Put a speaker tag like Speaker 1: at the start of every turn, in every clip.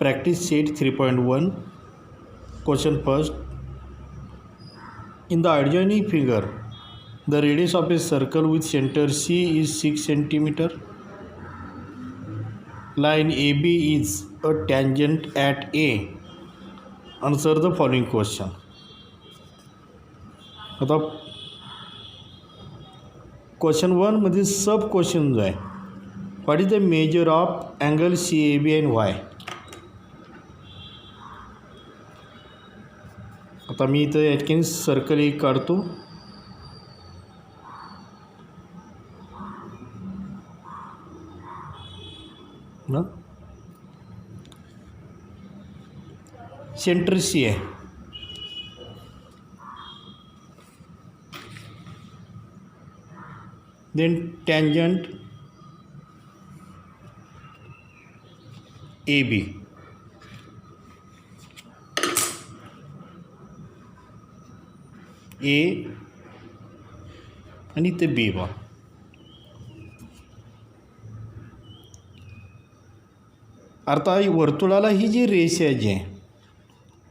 Speaker 1: Practice set 3.1. Question first. In the adjoining figure, the radius of a circle with center C is 6 cm. Line AB is a tangent at A. Answer the following question. आता question 1 मध्ये sub question जो आहे, what is the measure of angle CAB and why. आता मी इथं या ठिकाणी circle एक काढतो. ना सेंटर C आहे. Then tangent AB. A आणि ते B बा. आता वर्तुळाला ही जी रेष आहे जी आहे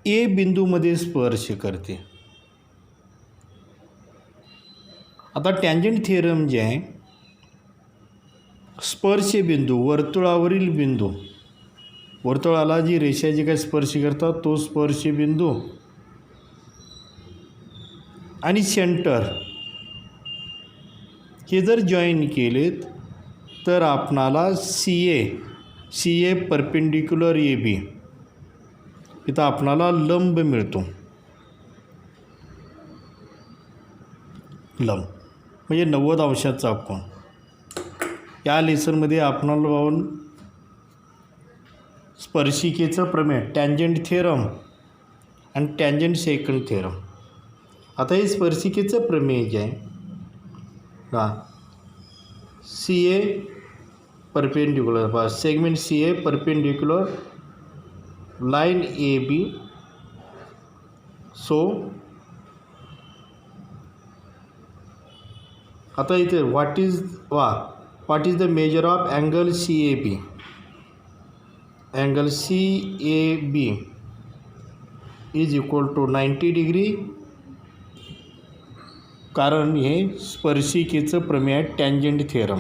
Speaker 1: A बिंदूमध्ये स्पर्श करते. आता टँजंट थिअरम जे आहे, स्पर्श बिंदू वर्तुळावरील बिंदू, वर्तुळाला जी रेषा जी काय स्पर्श करतात तो स्पर्श बिंदू आणि सेंटर हे जर जॉईन केलेत तर आपणाला CA परपेंडिक्युलर AB इथं आपणाला लंब मिळतो. लंब म्हणजे 90 अंशाचा कोन. या लेसनमध्ये आपणाला पाहून स्पर्शिकेचं प्रमेय, टँजंट थिअरम आणि टँजंट सेकंड थिअरम. आता हे स्पर्शिकेचं प्रमेय जे आहे ना, CA perpendicular segment CA perpendicular line AB. So आता इथे what is the measure of angle CAB. Angle CAB is equal to 90 degree. कारण हे स्पर्शिकेचं प्रमेय आहे, टँजंट थिअरम.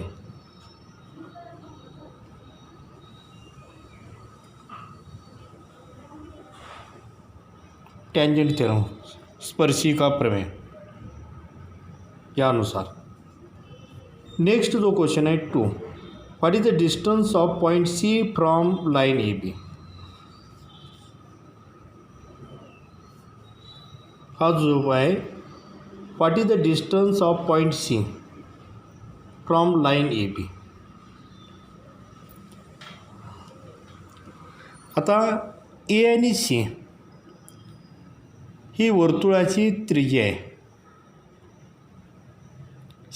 Speaker 1: टँजंट थिअरम स्पर्शिका प्रमेय यानुसार. नेक्स्ट जो क्वेश्चन आहे 2, what is the distance of point C from line AB. हा जो आहे, what is the distance of point C from line AB. आता A आणि C ही वर्तुळाची त्रिज्या आहे.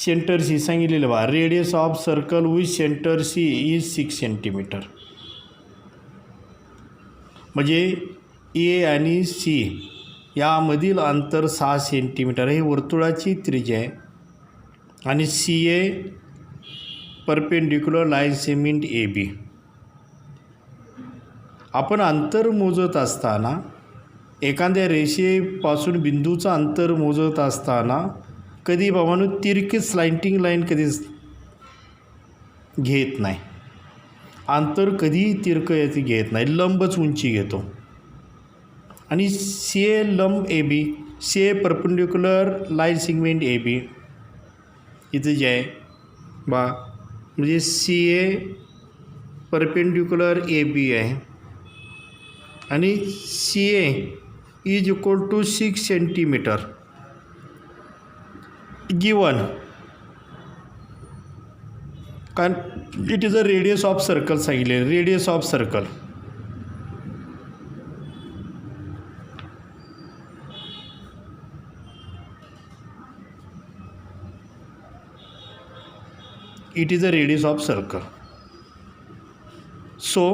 Speaker 1: सेंटर C सांगितलेलं बा, radius of circle with centre C is 6 cm. म्हणजे A आणि C यामधील अंतर 6 cm हे वर्तुळाची त्रिज्या आहे. आणि CA perpendicular line segment AB. आपण अंतर मोजत असताना, एखाद्या रेषेपासून बिंदूचं अंतर मोजत असताना कधी बाबांनो तिरकी स्लाइंटिंग लाईन कधीच घेत नाही. अंतर कधी तिरकं याची घेत नाही, लंबच उंची घेतो. आणि CA लंब AB, CA perpendicular line segment AB इथं जे आहे बा, म्हणजे CA परपेंडिक्युलर AB आहे आणि CA is equal to 6 cm given. कारण it is a radius of circle सांगितले. Radius of circle it is a radius of circle. So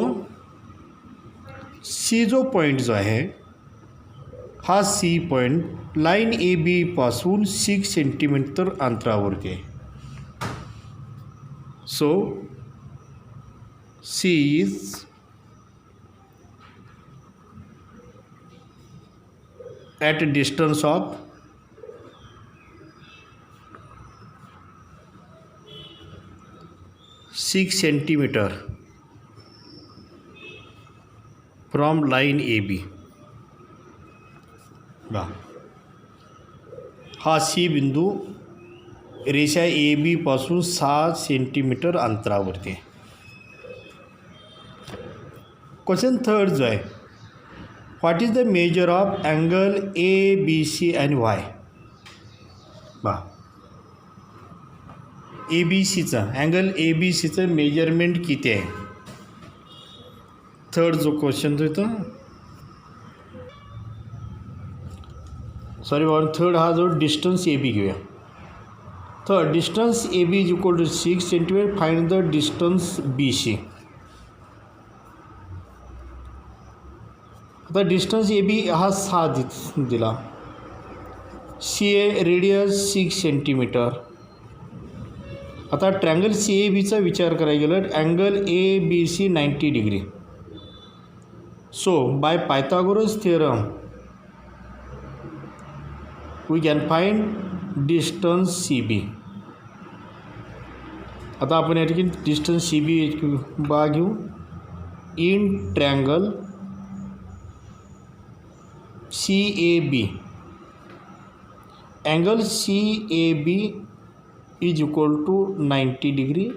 Speaker 1: C जो पॉईंट जो आहे हा C पॉईंट लाइन AB पासून 6 cm अंतरावरती आहे. So C is at a distance of 6 centimeter from line AB. हा C बिंदू रेषा ए बी पासून 6 सेंटीमीटर अंतरावरती आहे. क्वेश्चन थर्ड जो आहे, what is the measure of angle A B C and why. A B सीचं अँगल ए बी सीचं मेजरमेंट किती आहे. थर्ड जो क्वेश्चन तो इथं थर्ड हा जो डिस्टन्स ए बी घेऊया. Third distance A B is equal to 6 centimetre. Find the distance B C. आता डिस्टन्स ए बी हा 6 दिला. C A radius 6 centimetre. आता ट्रँगल सी ए बीचा विचार करायला गेलं, angle A B C 90 degree. So by Pythagoras theorem we can find distance C B. आता आपण या ठिकाणी डिस्टन्स सी बी बा घेऊ. In triangle C A B, angle C A B is equal to 90 degree.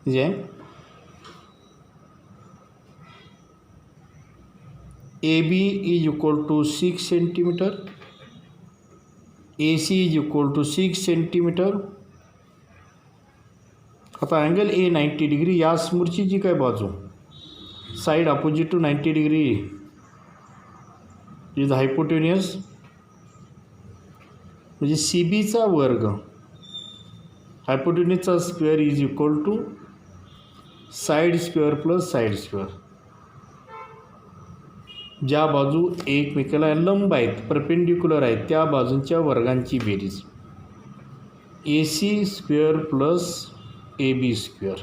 Speaker 1: जे A B is equal to 6 centimetre. A C is equal to 6 centimetre. आता angle A 90 degree, या समोरची जी काय बाजू side opposite to 90 degree is hypotenuse, म्हणजे C बीचा वर्ग हायपोटेनियसचा square is equal to side square plus side square. ज्या बाजू एकमेकाला लंब आहेत, परपेंडिक्युलर आहेत, त्या बाजूंच्या वर्गांची बेरीज. A C square plus A B square.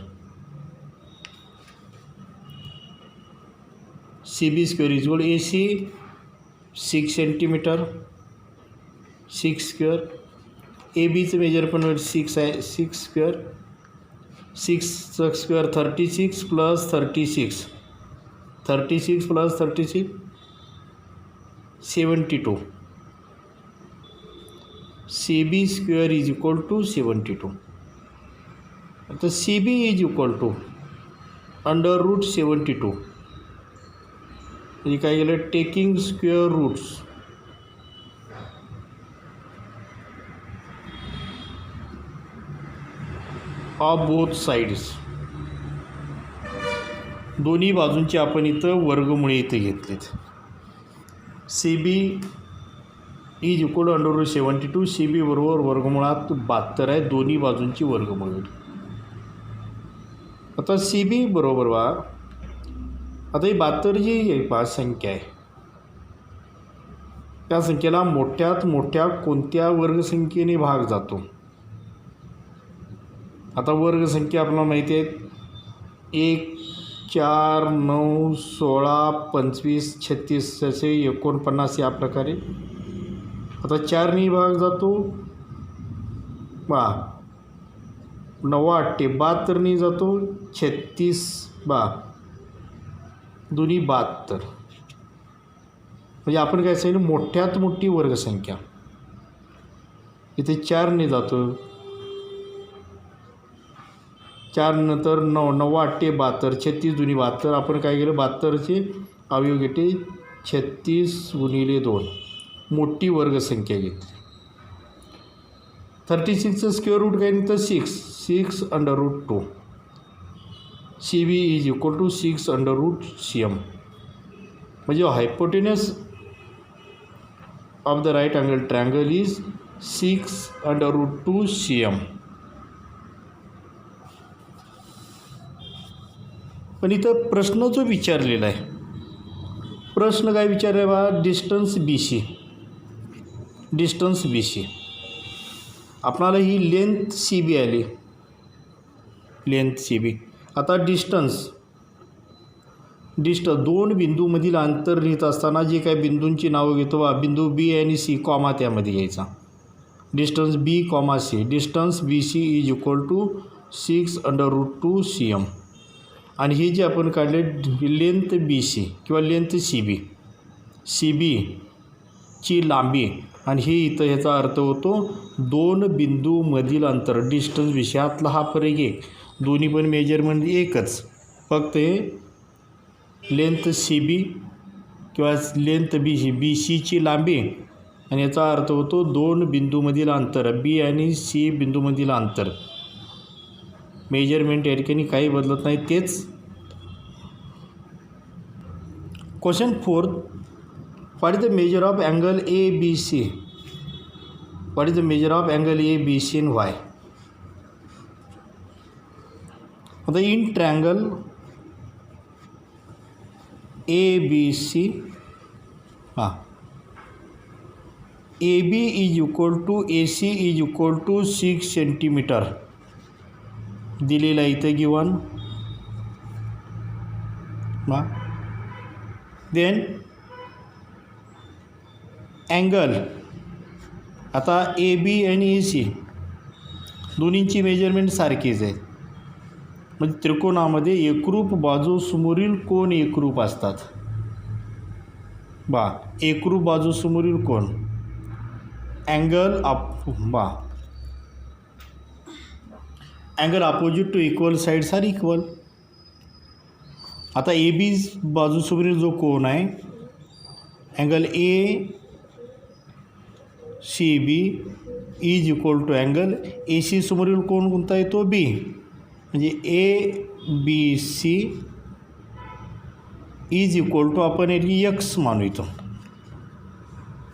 Speaker 1: C B square is equal A C 6 centimetre 6 square. A बीचं मेजर पण 6 आहे. 6 square 6 square 36 plus 36 36 plus 36 72. C B square is equal to 72. आता C B is equal to under root 72. म्हणजे काय केलं, taking square roots of both sides. दोन्ही बाजूंचे आपण इथं वर्गमुळे इथे घेतलेत. C B is equal under root 72. C B बरोबर वर्गमुळात 72 आहे. दोन्ही बाजूंची वर्गमुळे. आता सी बी बरोबर बा, आता ही 72 जी संख्या आहे, त्या संख्येला मोठ्यात मोठ्या कोणत्या वर्गसंख्येने भाग जातो. आता वर्गसंख्या आपल्याला माहिती आहेत, 1 4 9 16 25 36 असे 49 या प्रकारे. आता 4नी भाग जातो 9 8 72नी जातो 36 दोन्ही 72. म्हणजे आपण काय सांगितलं, मोठ्यात मोठी वर्गसंख्या इथे 4ने जातो. 4 नंतर 9 9 8 72 36 दुनी 72. आपण काय केलं, 72चे अवयव घेतले 36 गुणिले 2, मोठी वर्गसंख्या घेतली. 36चं स्क्वेअर रूट काय तर 6 under root 2. C B is equal to 6 under root C M. म्हणजे hypotenuse of the right angle triangle is 6 under root 2 C M. पण इथं प्रश्न जो विचारलेला आहे, प्रश्न काय विचारला आहे बा, distance B C. Distance B C आपणाला ही लेंथ सी बी आली, लेंथ सी बी. आता डिस्टन्स दोन बिंदूमधील अंतर लिहित असताना जे काही बिंदूंची नावं घेतो बा, बिंदू बी आणि सी कॉमा त्यामध्ये घ्यायचा. Distance B comma C, distance B C is equal to 6√2 cm. आणि हे जे आपण काढले लेंथ बी सी किंवा लेंथ सी बीची लांबी, आणि हे इथं ह्याचा अर्थ होतो दोन बिंदूमधील अंतर. डिस्टन्स विषयातला हा फरक आहे, दोन्ही पण मेजरमेंट एकच, फक्त हे लेंथ सी बी किंवा लेंथ बी सीची लांबी, आणि याचा अर्थ होतो दोन बिंदूमधील अंतर, बी आणि सी बिंदूमधील अंतर. मेजरमेंट या ठिकाणी काही बदलत नाही, तेच. Question 4, what is the measure of angle A B C? What is the measure of angle A B C in Y? आता in triangle A B C, हां, A B is equal to A C is equal to 6 centimetre दिलेला इथं given. हां, then angle, आता A बी आणि ए C दोन्हींची measurement सारखीच आहे. म्हणजे त्रिकोणामध्ये एकरूप बाजूसमोरील कोन एकरूप असतात बा. एकरूप बाजूसमोरील कोन angle angle opposite to equal sides are equal. आता ए बी बाजूसमोरील जो कोन आहे angle A C B is equal to angle A C समोरील कोन कोणता आहे तो बी, म्हणजे A B C is equal to आपण एक्स मानू इथं,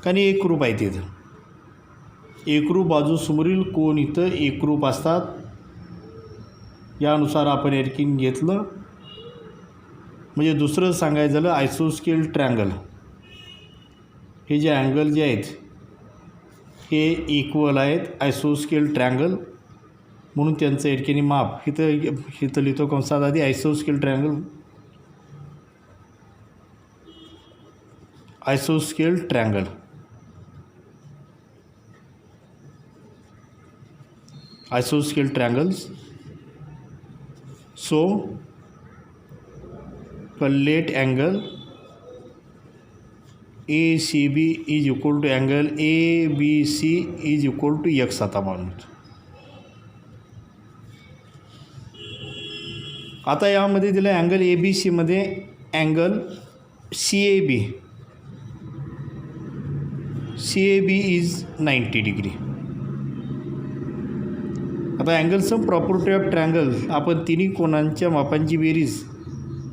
Speaker 1: कारण एकरूप आहे तिथं. एकरूप बाजूसमोरील कोन इथं एकरूप असतात, यानुसार आपण एरकिन घेतलं. म्हणजे दुसरं सांगायचं झालं आयसोस्केल ट्रँगल, हे जे अँगल जे आहेत हे इक्वल आहेत आयसोस्केल ट्रँगल, म्हणून त्यांचं एरकिनी माप इथं लिहितो कंसात आधी आयसोस्केल triangle. आयसोस्केल triangle, आयसोस्केल triangles. So let angle A C B is equal to angle A B C is equal to x आता मानून. आता यामध्ये दिलं आहे अँगल ए बी सीमध्ये angle C A B is 90 degree. आता angle sum property of triangle, आपण तिन्ही कोणांच्या मापांची बेरीज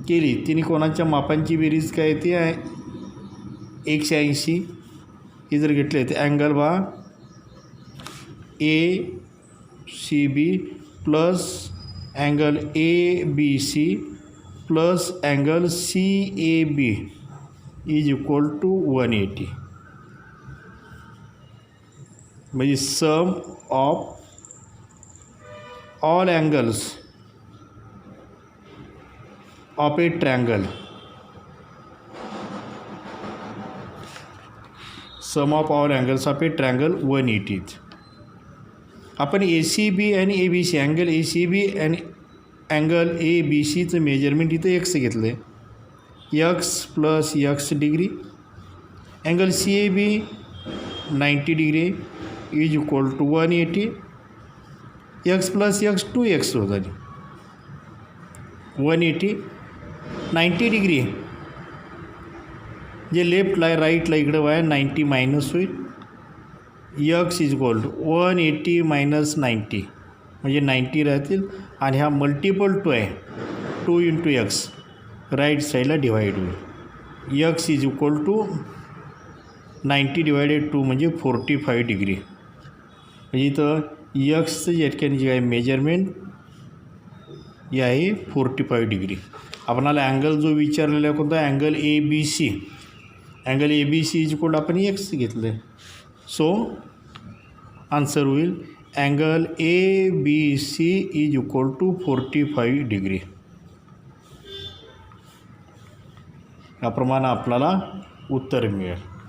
Speaker 1: केली. तिन्ही कोणांच्या मापांची बेरीज काय ते आहे 180. हे जर घेतले ते अँगल बा A C B plus angle A B C plus angle C A B is equal to 180. म्हणजे sum of all angles of a triangle, sum of all angles of a triangle 180. आपण A C B आणि A B C, angle A C B आणि angle A B सीचं measurement इथं X घेतलं आहे, X plus X degree. Angle C A B 90 degree is equal to 180. X plus X 2x हो झाली 180. 90 degree जे लेफ्टला आहे राईटला इकडं आहे 90 मायनस होईल. X is equal to 180 minus 90 म्हणजे 90 राहतील, आणि हा मल्टिपल 2 आहे 2 इंटू एक्स राईट साईडला डिवाईड होईल. X is equal to 90 divided 2 म्हणजे 45 डिग्री. म्हणजे इथं एक्सचं या ठिकाणी जे आहे मेजरमेंट हे आहे 45 डिग्री. आपणाला अँगल जो विचारलेला आहे कोणता angle A B C, angle A B C is equal आपण एक्स घेतलं आहे. सो आन्सर होईल angle A B C is equal to 45 degree. याप्रमाणे आपल्याला उत्तर मिळेल.